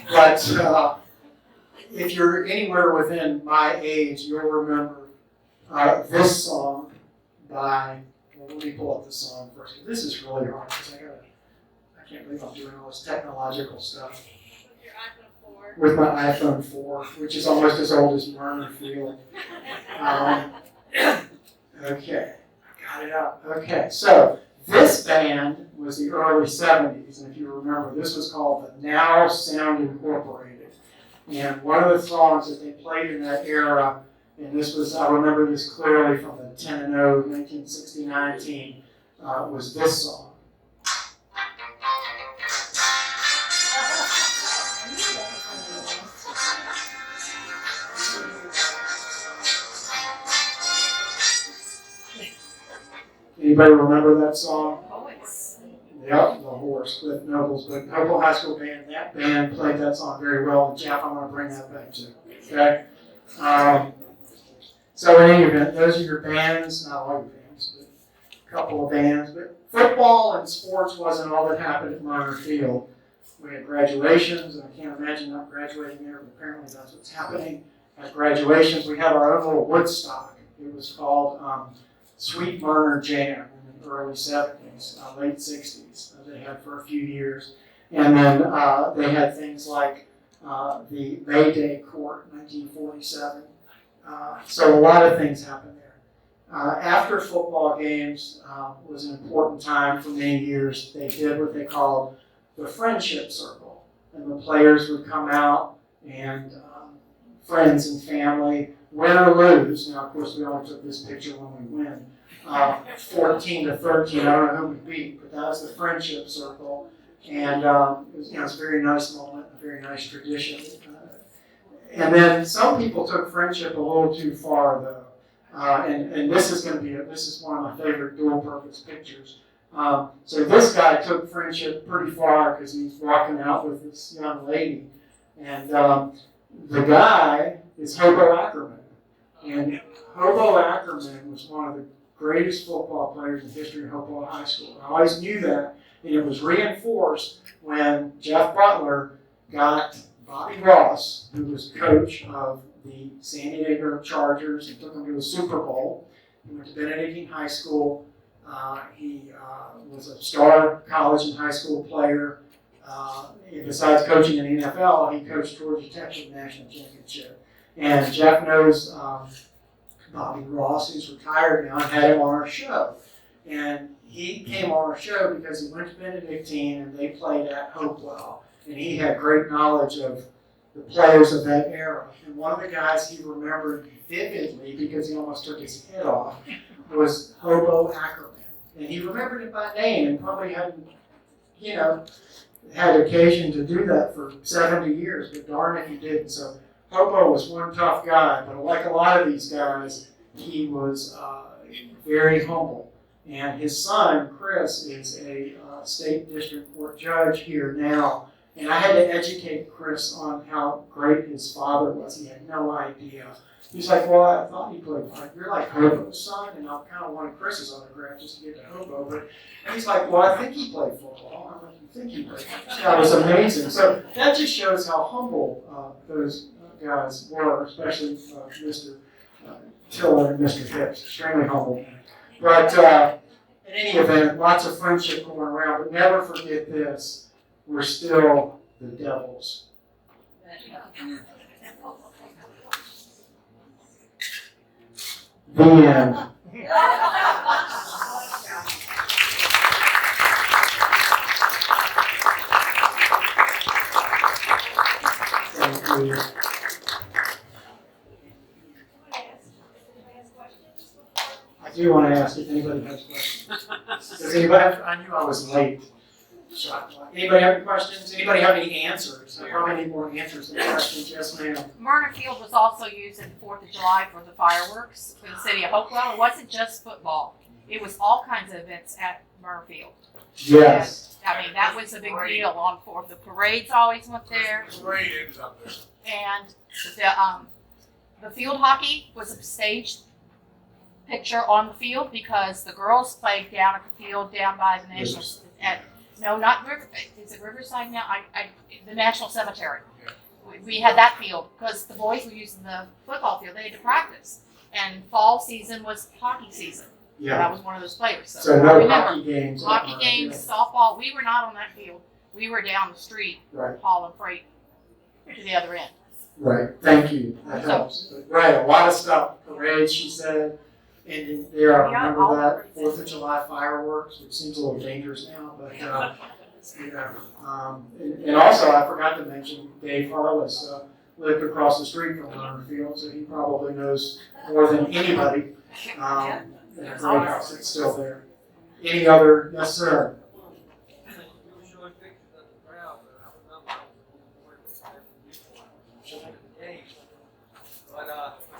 But if you're anywhere within my age, you'll remember this song by. Well, let me pull up the song first. This is really hard because I can't believe I'm doing all this technological stuff. With your iPhone 4. With my iPhone 4, which is almost as old as Merner Field. Okay, I got it up. Okay, so this band was the early 70s, and if you remember, this was called the Now Sound Incorporated. And one of the songs that they played in that era, and this was, I remember this clearly from the 10-0 1969 team, was this song. Anybody remember that song? Always. Yep, the horse, Cliff Nobles, but Hobo High School band, that band played that song very well, and Jeff, I'm going to bring that back too, okay? So in any event, those are your bands, not all your bands, but a couple of bands. But football and sports wasn't all that happened at Merner Field. We had graduations, and I can't imagine not graduating there, but apparently that's what's happening. At graduations, we have our own little Woodstock. It was called Sweet Merner Jam in the early 70s, late 60s. They had for a few years. And then they had things like the May Day Court in 1947. So a lot of things happened there. After football games was an important time for many years. They did what they called the friendship circle. And the players would come out and friends and family, win or lose. Now, of course, we only took this picture when we win. 14 to 13, I don't know who we beat, but that was the friendship circle. And it was a very nice moment, a very nice tradition. And then some people took friendship a little too far, though. And this is going to be, this is one of my favorite dual-purpose pictures. So this guy took friendship pretty far because he's walking out with this young lady. And the guy is Hobo Ackerman. And Hobo Ackerman was one of the greatest football players in the history of Hobo High School. I always knew that, and it was reinforced when Jeff Butler got Bobby Ross, who was coach of the San Diego Chargers, and took him to the Super Bowl. He went to Benedictine High School. He was a star college and high school player. Besides coaching in the NFL, he coached Georgia Tech for the national championship. And Jeff knows Bobby Ross, who's retired now, and had him on our show. And he came on our show because he went to Benedictine and they played at Hopewell. And he had great knowledge of the players of that era. And one of the guys he remembered vividly, because he almost took his head off, was Hobo Ackerman. And he remembered it by name and probably hadn't, had occasion to do that for 70 years, but darn it, he didn't. So Hobo was one tough guy, but like a lot of these guys, he was very humble. And his son, Chris, is a state district court judge here now. And I had to educate Chris on how great his father was. He had no idea. He's like, well, I thought he played, you're like Hobo's son, and I kind of wanted Chris's autograph just to get to Hobo. And he's like, well, I think he played football. I'm like, you think he played football? That was amazing. So that just shows how humble those guys were, especially Mr. Tiller and Mr. Hicks. Extremely humble. But in any event, lots of friendship going around. But never forget this: we're still the Devils. The end. Thank you. I do want to ask if anybody has questions. Does anybody have, I knew I was late. Anybody have any questions? Anybody have any answers? I probably need more answers than questions. Yes, ma'am. Merner Field was also used in the 4th of July for the fireworks for the city of Hopewell. It wasn't just football. It was all kinds of events at Merner Field. Yes. And, I mean, that was a big deal on 4th. The parades always went there. Parade ends up there. And the field hockey was a staged picture on the field because the girls played down at the field down by the National, no, not River, is it Riverside now? The National Cemetery. We had that field because the boys were using the football field. They had to practice. And fall season was hockey season. Yeah. That was one of those players. So no hockey games. Hockey games, softball. We were not on that field. We were down the street hauling freight to the other end. Right. Thank you. That helps. Right. A lot of stuff. Parades, she said. And there, I remember that 4th of July fireworks, which seems a little dangerous now, but and also I forgot to mention Dave Harless lived across the street from Merner Field, so he probably knows more than anybody. That great house that's still there. Any other? Yes, sir.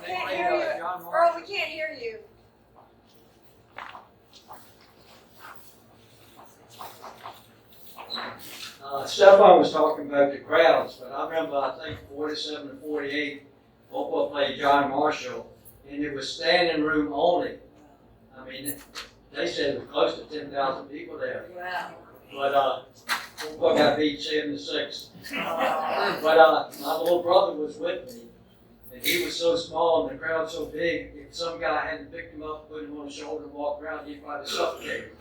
Can't hear you. Earl, we can't hear you. Stefan was talking about the crowds, but I remember, I think, 47 and 48, Hopewell played John Marshall, and it was standing room only. I mean, they said it was close to 10,000 people there. Wow. But Hopewell got beat 7-6. But my little brother was with me, and he was so small and the crowd so big, if some guy hadn't picked him up, put him on his shoulder and walked around, he'd probably suffocate.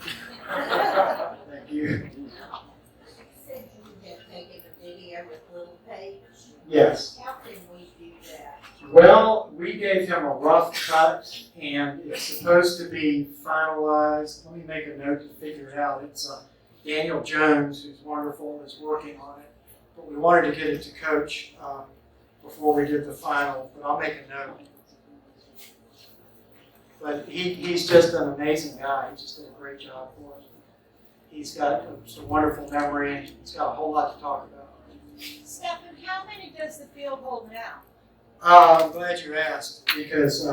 Thank you. You said you had taken a video with little Paige. Yes. How can we do that? Well, we gave him a rough cut, and it's supposed to be finalized. Let me make a note to figure it out. It's Daniel Jones, who's wonderful, is working on it. But we wanted to get it to Coach before we did the final, but I'll make a note. But he's just an amazing guy. He just did a great job for us. He's got just a wonderful memory, and he's got a whole lot to talk about. Stefan, how many does the field hold now? I'm glad you asked, because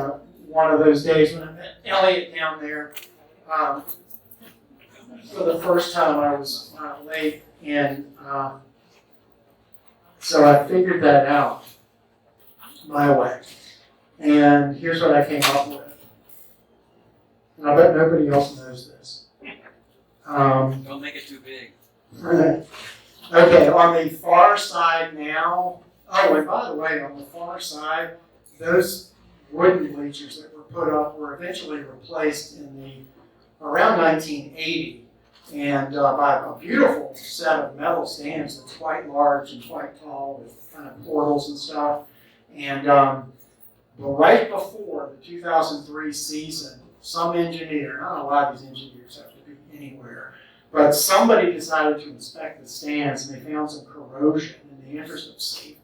one of those days when I met Elliot down there, for the first time I was late, and so I figured that out my way. And here's what I came up with. And I bet nobody else knows this. Don't make it too big. Okay, on the far side now, oh, and by the way, on the far side, those wooden bleachers that were put up were eventually replaced in around 1980, and by a beautiful set of metal stands that's quite large and quite tall with kind of portals and stuff. And but right before the 2003 season, some engineer, not a lot of these engineers have to be anywhere, but somebody decided to inspect the stands and they found some corrosion. In the interest of safety,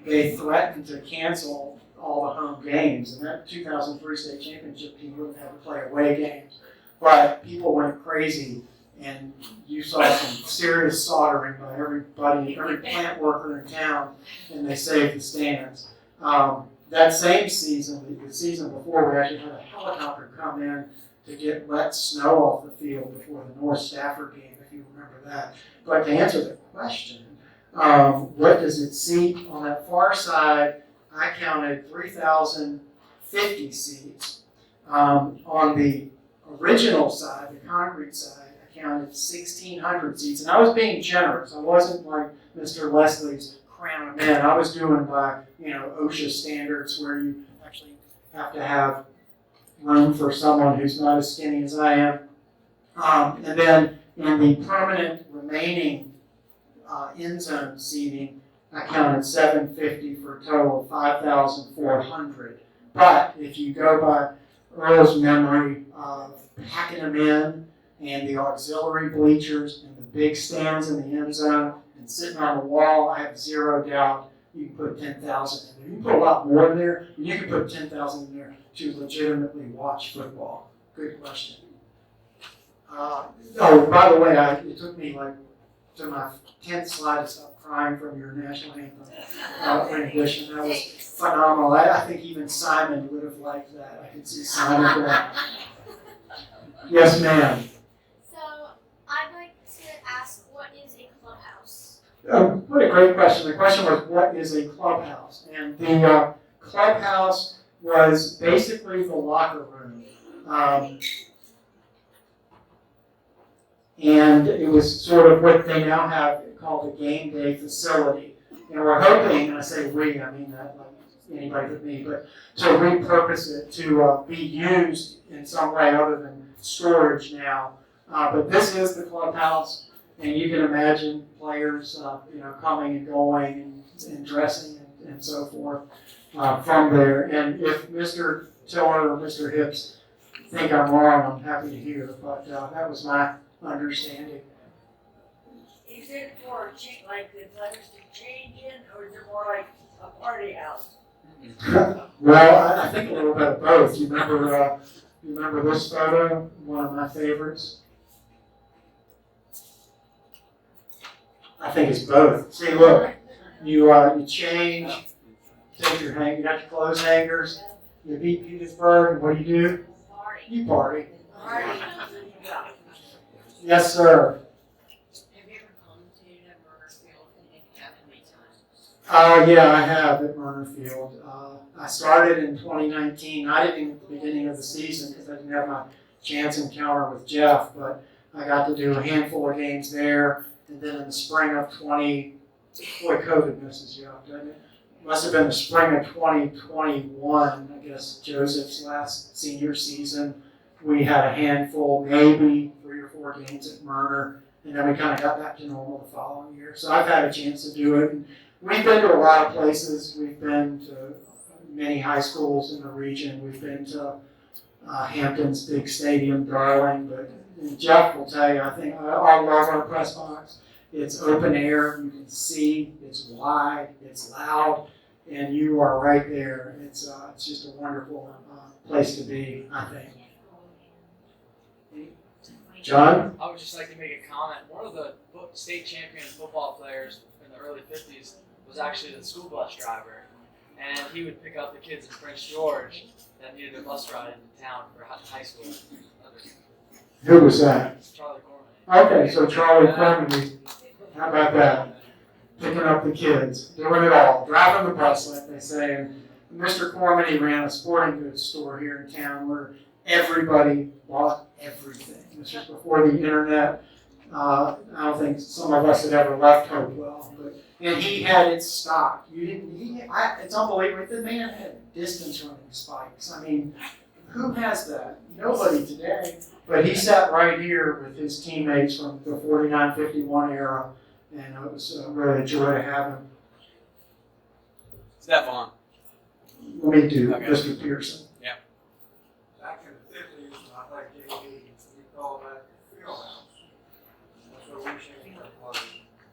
they threatened to cancel all the home games, and that 2003 state championship team wouldn't have to play away games. But people went crazy, and you saw some serious soldering by everybody, every plant worker in town, and they saved the stands. That same season, the season before, we actually had a helicopter come in to get wet snow off the field before the North Stafford game, if you remember that. But to answer the question, what does it seat? On that far side, I counted 3,050 seats. On the original side, the concrete side, I counted 1,600 seats. And I was being generous. I wasn't like Mr. Leslie's cram them in. I was doing by, OSHA standards where you actually have to have room for someone who's not as skinny as I am. And then in the permanent remaining end zone seating, I counted 750 for a total of 5,400. But if you go by Earl's memory of packing them in, and the auxiliary bleachers and the big stands in the end zone and sitting on the wall, I have zero doubt you can put 10,000 in there. You can put a lot more in there, but you can put 10,000 in there to legitimately watch football. Good question. By the way, it took me to my 10th slide to stop crying from your national anthem rendition. That was phenomenal. I think even Simon would have liked that. I could see Simon there. Yes, ma'am. So, I'd like to ask, what is a clubhouse? What a great question. The question was, what is a clubhouse? And the clubhouse was basically the locker room. And it was sort of what they now have called a game day facility. And we're hoping, and I say we, I mean that like anybody but me, but to repurpose it to be used in some way other than storage now. But this is the clubhouse, and you can imagine players, coming and going and dressing and so forth from there. And if Mr. Tiller or Mr. Hips think I'm wrong, I'm happy to hear. But that was my understanding. Is it for like the players to change in, or is it more like a party house? Well, I think a little bit of both. You remember this photo? One of my favorites. I think it's both. See, look, you change, take your you got your clothes hangers. You beat Petersburg, and what do? Party. You party. Party. Yes, sir. Have you ever commentated at Merner Field, and if you have, how many times? Yeah, I have at Merner Field. I started in 2019. I didn't at the beginning of the season because I didn't have my chance encounter with Jeff, but I got to do a handful of games there, and then in the spring of COVID messes you up, doesn't it? Must have been the spring of 2021, I guess Joseph's last senior season. We had a handful, maybe 3 or 4 games at Merner, and then we kind of got back to normal the following year. So I've had a chance to do it. And we've been to a lot of places. We've been to many high schools in the region. We've been to Hampton's big stadium, Darling. But Jeff will tell you, I think I love our press box. It's open air. You can see. It's wide. It's loud, and you are right there. It's just a wonderful place to be, I think. John? I would just like to make a comment. One of the state champion football players in the early 50s was actually the school bus driver. And he would pick up the kids in Prince George that needed a bus ride into town for high school. Who was that? Charlie Corman. Okay, so Charlie Corman. How about that? Picking up the kids, doing it all, driving the bus, like they say. And Mr. Corman, he ran a sporting goods store here in town where everybody bought everything. This was before the internet. I don't think some of us had ever left Hopewell, and he had it stocked. It's unbelievable. The man had distance running spikes. I mean, who has that? Nobody today. But he sat right here with his teammates from the 49-51 era, and it was really a joy to have him. Stefan. Let me do Mr. Pearson. Yeah. Back in the 50s, I like JV, we call that the field house. That's what we changed our play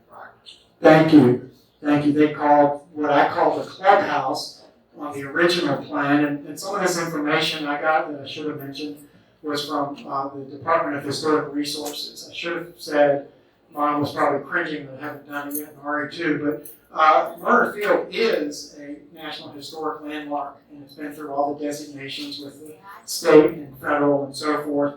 practice. Thank you. Thank you. They called what I call the clubhouse on the original plan, and some of this information I got that I should have mentioned was from the Department of Historic Resources. I should have said, Mom was probably cringing that I haven't done it yet in RE2, but Merner Field is a National Historic Landmark, and it's been through all the designations with the state and federal and so forth.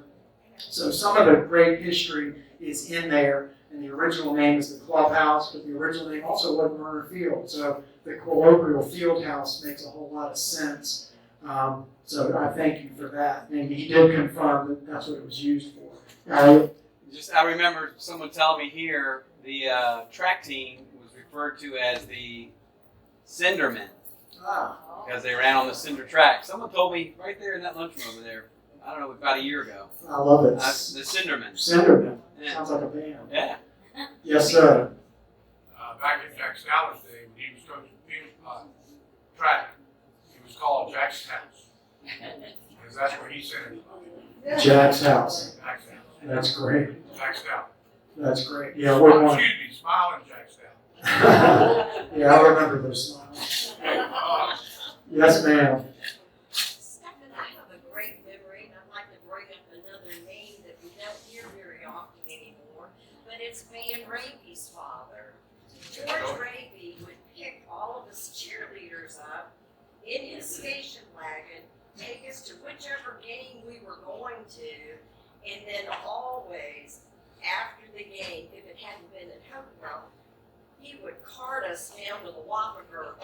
So some of the great history is in there, and the original name is the Clubhouse, but the original name also was Merner Field. So the colloquial field house makes a whole lot of sense. So I thank you for that. And he did confirm that that's what it was used for. I remember someone telling me here the track team was referred to as the Cindermen because they ran on the cinder track. Someone told me right there in that lunchroom over there, I don't know, about a year ago. I love it. The Cindermen. Cindermen. Yeah. Sounds like a band. Yeah. Yes, sir. Back in Jack Staller's day, when he was coaching track, he was called Jack's House. Because that's where he sent him. Jack's house. Jack's House. That's great. Jack Staller. That's great. Yeah, we want. Excuse me, Smiling Jack Staller. Yeah, I remember those smiles. Yes, ma'am. Stefan, I have a great memory, and I'd like to bring up another name that we don't hear very often anymore, but it's Van Raby's father. George Raby would pick all of us cheerleaders up in his station wagon, take us to whichever game we were going to, and then always, after the game, if it hadn't been at Hopewell, he would cart us down to the Whopper Burger.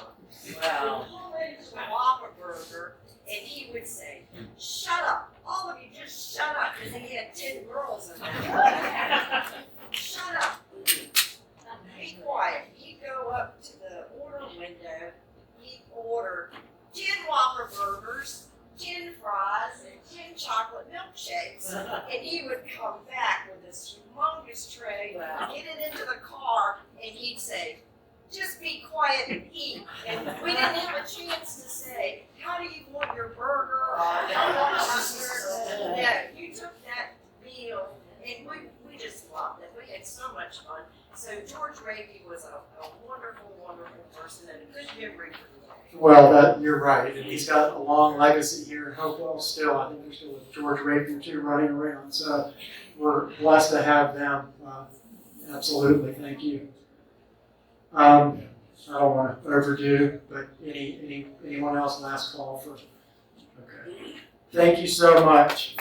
Wow. We'd pull into the Whopper Burger, and he would say, "Shut up. All of you just shut up," because he had 10 girls in there. "Shut up. Be quiet." He'd go up to the order window. He'd order 10 Whopper Burgers, 10 fries, and 10 chocolate milkshakes. And he would come back with this humongous tray, get it into the car, and he'd say, "Just be quiet and eat." And we didn't have a chance to say, "How do you want your burger?" or "How much sugar?" No, you took that meal, and we just loved it. We had so much fun. So George Raby was a wonderful, wonderful person and a good memory for me. Well, you're right, and he's got a long legacy here in Hopewell still. I think there's still a George Raby or two running around, so we're blessed to have them. Absolutely, thank you. I don't want to overdo, but anyone else last call for? Okay. Thank you so much.